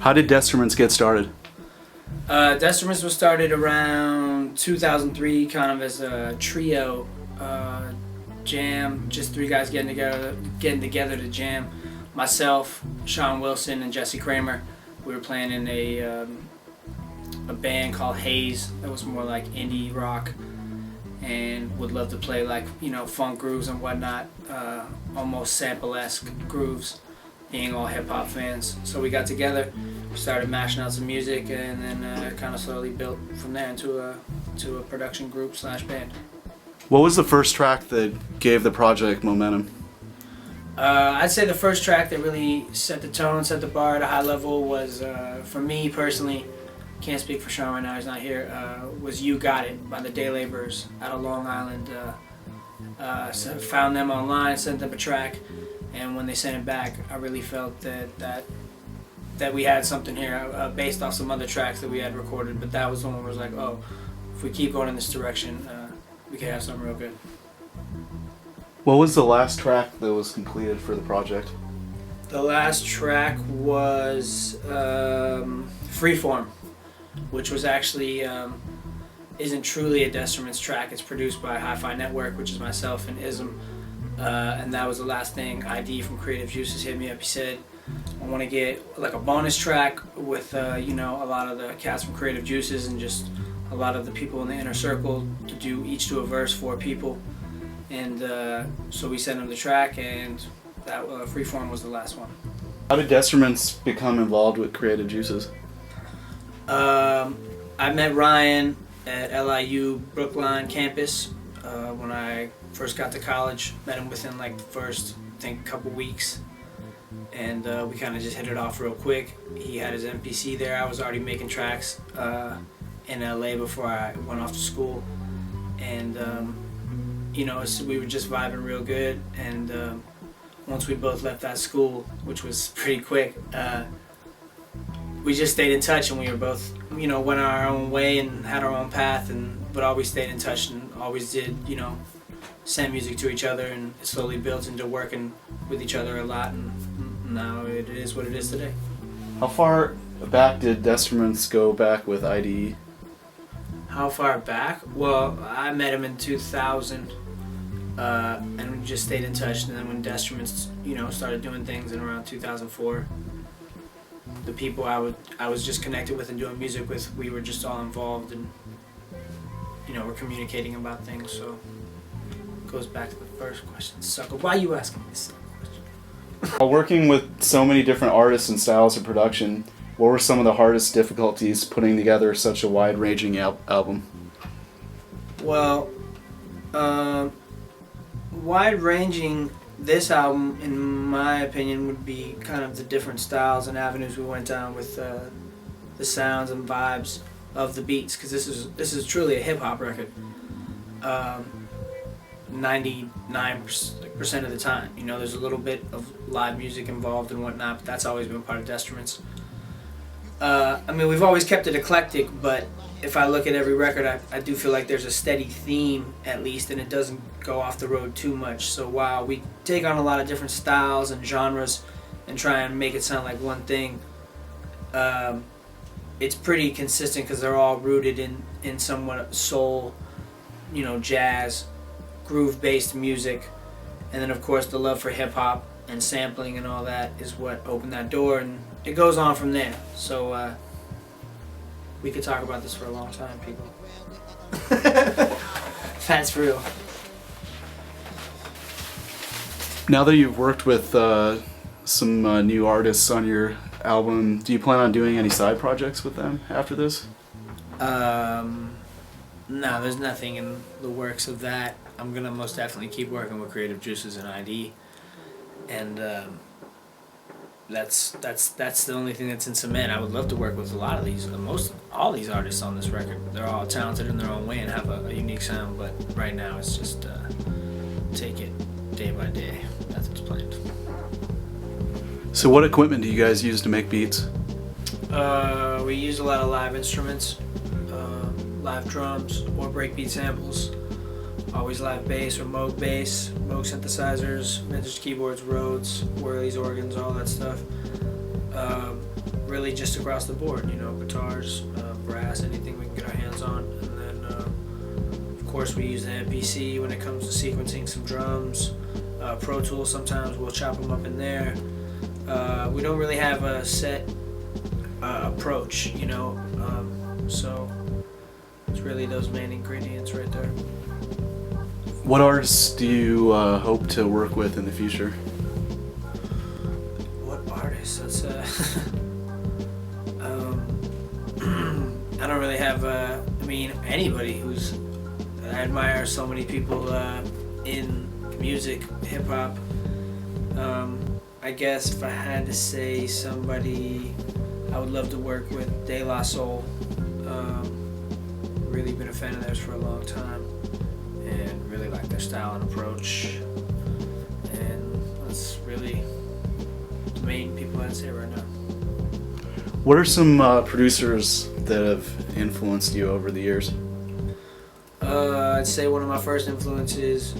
How did Destruments get started? Destruments was started around 2003, kind of as a trio jam, just three guys getting together to jam. Myself, Sean Wilson, and Jesse Kramer. We were playing in a band called Haze that was more like indie rock, and would love to play like, you know, funk grooves and whatnot, almost sample-esque grooves, being all hip-hop fans. So we got together, we started mashing out some music, and then kind of slowly built from there into a production group slash band. What was the first track that gave the project momentum? I'd say the first track that really set the tone, set the bar at a high level was, for me personally, can't speak for Sean right now, he's not here, was You Got It by the Day Laborers out of Long Island. So found them online, sent them a track, and when they sent it back, I really felt that we had something here, based off some other tracks that we had recorded, but that was the one where it was like, oh, if we keep going in this direction, we could have something real good. What was the last track that was completed for the project? The last track was Freeform, which was actually isn't truly a Destruments track. It's produced by Hi-Fi Network, which is myself and Ism, and that was the last thing. ID from Creative Juices hit me up. He said, I want to get like a bonus track with you know, a lot of the cats from Creative Juices and just a lot of the people in the inner circle to each do a verse, 4 people. And so we sent him the track, and that Freeform was the last one. How did Destruments become involved with Creative Juices? I met Ryan at LIU Brookline campus when I first got to college. Met him within like the first, I think, couple weeks, and we kind of just hit it off real quick. He had his MPC there. I was already making tracks in LA before I went off to school, and you know, so we were just vibing real good. And once we both left that school, which was pretty quick, we just stayed in touch, and we were both, you know, went our own way and had our own path, but always stayed in touch and always did, you know, send music to each other, and it slowly built into working with each other a lot, and now it is what it is today. How far back did Destruments go back with IDE? How far back? Well, I met him in 2000, and we just stayed in touch, and then when Destruments, you know, started doing things in around 2004, the people I was just connected with and doing music with, we were just all involved, and, you know, we're communicating about things. So it goes back to the first question. Sucker, why are you asking me this question? While working with so many different artists and styles of production, what were some of the hardest difficulties putting together such a wide-ranging album? Well, wide-ranging, this album, in my opinion, would be kind of the different styles and avenues we went down with the sounds and vibes of the beats, because this is truly a hip-hop record. 99% of the time, you know, there's a little bit of live music involved and whatnot, but that's always been part of Destruments. I mean, we've always kept it eclectic, but if I look at every record, I do feel like there's a steady theme, at least, and it doesn't go off the road too much. So while we take on a lot of different styles and genres and try and make it sound like one thing, it's pretty consistent because they're all rooted in somewhat soul, you know, jazz, groove-based music. And then, of course, the love for hip-hop and sampling and all that is what opened that door, and it goes on from there. So we could talk about this for a long time, people. That's real. Now that you've worked with some new artists on your album, do you plan on doing any side projects with them after this? No, there's nothing in the works of that. I'm gonna most definitely keep working with Creative Juices and ID, and that's the only thing that's in cement. I would love to work with a lot of these, all these artists on this record. They're all talented in their own way and have a unique sound, but right now it's just take it day by day. That's what's planned. So what equipment do you guys use to make beats? We use a lot of live instruments, live drums or breakbeat samples. Always live bass or Moog bass, Moog synthesizers, vintage keyboards, Rhodes, Worley's organs, all that stuff. really just across the board, you know, guitars, brass, anything we can get our hands on. And then, of course, we use the MPC when it comes to sequencing some drums. Pro Tools, sometimes we'll chop them up in there. We don't really have a set approach, you know, so it's really those main ingredients right there. What artists do you hope to work with in the future? What artists? That's I don't really have. I mean, anybody who's. I admire so many people in music, hip hop. I guess if I had to say somebody, I would love to work with De La Soul. Really been a fan of theirs for a long time, and really like their style and approach. And that's really the main people I'd say right now. What are some producers that have influenced you over the years? I'd say one of my first influences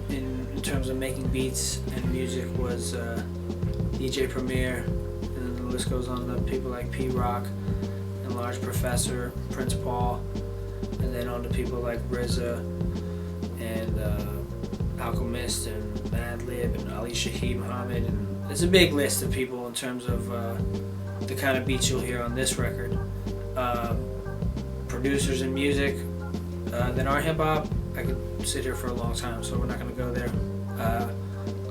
in terms of making beats and music was DJ Premier, and then the list goes on to people like P-Rock and Large Professor, Prince Paul, and then on to people like RZA and Alchemist and Madlib and Ali Shaheed Muhammad. And it's a big list of people in terms of the kind of beats you'll hear on this record. Producers in music that aren't hip hop, I could sit here for a long time, so we're not going to go there.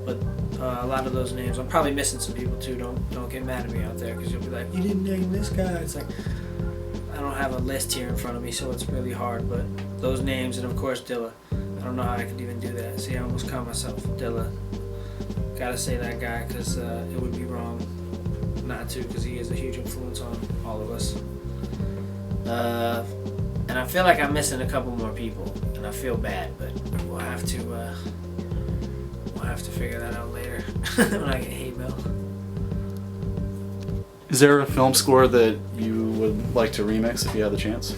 But a lot of those names, I'm probably missing some people too. Don't get mad at me out there, because you'll be like, you didn't name this guy. It's like, I don't have a list here in front of me, so it's really hard. But those names, and of course Dilla. I don't know how I could even do that. See, I almost caught myself. Dilla. Gotta say that guy, because it would be wrong not to, because he is a huge influence on all of us. And I feel like I'm missing a couple more people, and I feel bad, but we'll have to figure that out later when I get hate mail. Is there a film score that you would like to remix if you had the chance?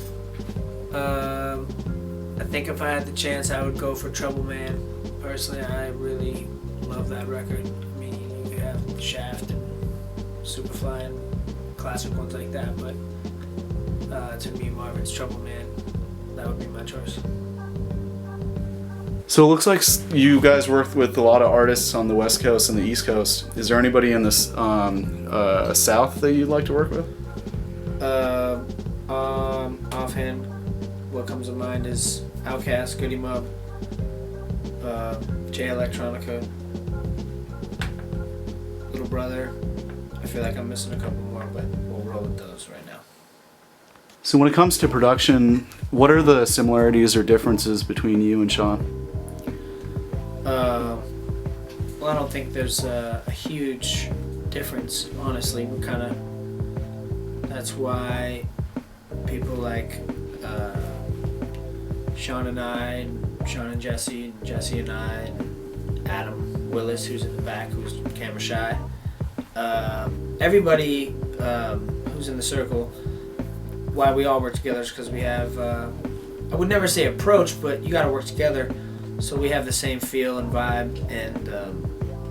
I think if I had the chance, I would go for Trouble Man. Personally, I really love that record. I mean, you could have Shaft and Superfly and classic ones like that, but to me, Marvin's Trouble Man, that would be my choice. So it looks like you guys work with a lot of artists on the West Coast and the East Coast. Is there anybody in the South that you'd like to work with? Offhand, what comes to mind is Outkast, Goody Mob, J Electronica, Little Brother. I feel like I'm missing a couple more, but we'll roll with those right now. So when it comes to production, what are the similarities or differences between you and Sean? Well, I don't think there's a huge difference, honestly. We kind of, that's why people like Sean and I, and Sean and Jesse and I, and Adam Willis, who's in the back, who's camera shy. Everybody who's in the circle, why we all work together is because we have, I would never say approach, but you got to work together. So we have the same feel and vibe, and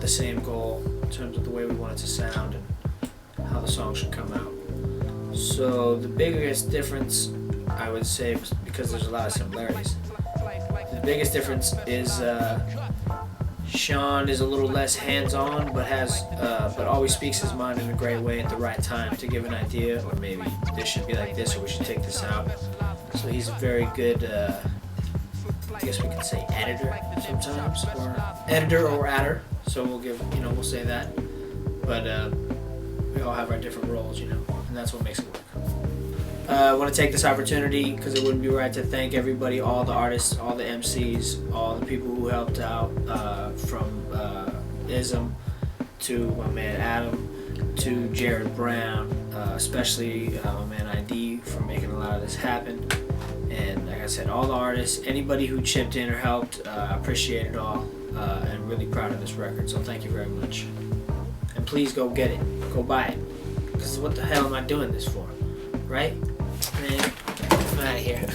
the same goal in terms of the way we want it to sound and how the song should come out. So the biggest difference, I would say, because there's a lot of similarities, the biggest difference is Sean is a little less hands-on, but always speaks his mind in a great way at the right time to give an idea, or maybe this should be like this, or we should take this out. So he's a very good, I guess we could say editor sometimes, or editor or adder. So we'll say that. But we all have our different roles, and that's what makes it work. I want to take this opportunity, because it wouldn't be right to thank everybody, all the artists, all the MCs, all the people who helped out, from Ism to my man Adam to Jared Brown, especially my man ID for making a lot of this happen. And like I said, all the artists, anybody who chipped in or helped, I appreciate it all, and really proud of this record. So thank you very much. And please go get it, go buy it, because what the hell am I doing this for, right? Man, I'm out of here.